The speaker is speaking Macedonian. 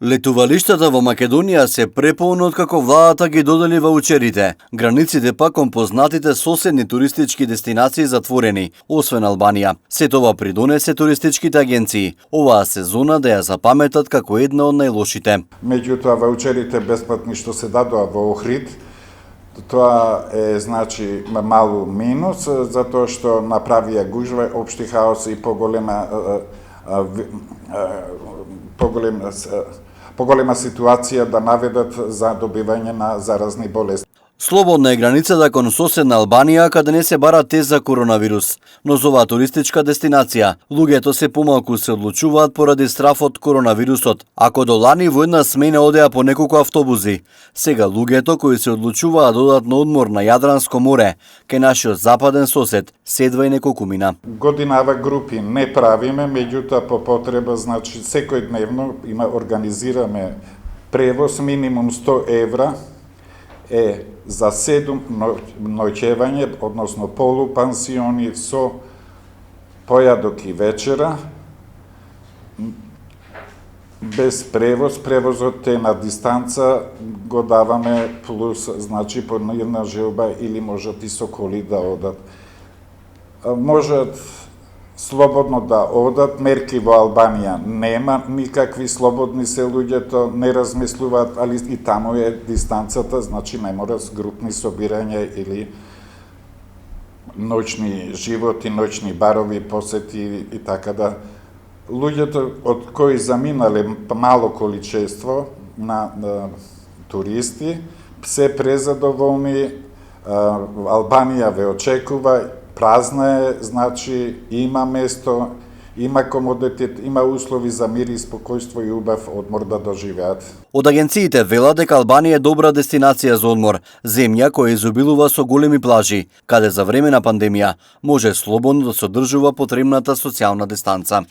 Летувалиштата во Македонија се преполни откако владата ги додели ваучерите. Границите пак кон познатите соседни туристички дестинации затворени, освен Албанија. Се тоа придонесе туристичките агенции оваа сезона да ја запаметат како една од најлошите. Меѓутоа ваучерите бесплатни што се дадоа во Охрид, тоа е значи малу минус, затоа што направија гужва, општи хаос и поголема ситуација да наведат за добивање на заразни болести. Слободна е границата кон соседна Албанија, каде не се бара тест за коронавирус. Но за оваа туристичка дестинација, луѓето се помалку се одлучуваат поради страф од коронавирусот. Ако до лани во една смена одеа по неколку автобуси, сега луѓето кои се одлучуваат да одат на одмор на Јадранско море, кај нашиот западен сосед, седва и неколкумина. Годинава групи не правиме, меѓутоа по потреба, значи секој дневно организираме превоз минимум 100 евра е за 7 ноќевање, односно полупансиони со појадок и вечера, без превоз. Превозот е на дистанца, го даваме плюс, значи по една желба или можат и со коли да одат. Можат слободно да одат, мерки во Албанија нема, никакви слободни се луѓето, не размислуваат, али и таму е дистанцата, значи не мора групни собирања или ноќни животи, ноќни барови, посети и така да. Луѓето од кои заминале мало количество на туристи, се презадоволни, Албанија ве очекува, празна е, значи има место, има комодитет, има услови за мир и спокојство и убав одмор да доживеат. Од агенциите велат дека Албанија е добра дестинација за одмор, земја која изобилува со големи плажи, каде за време на пандемија може слободно да се одржува потребната социјална дистанца.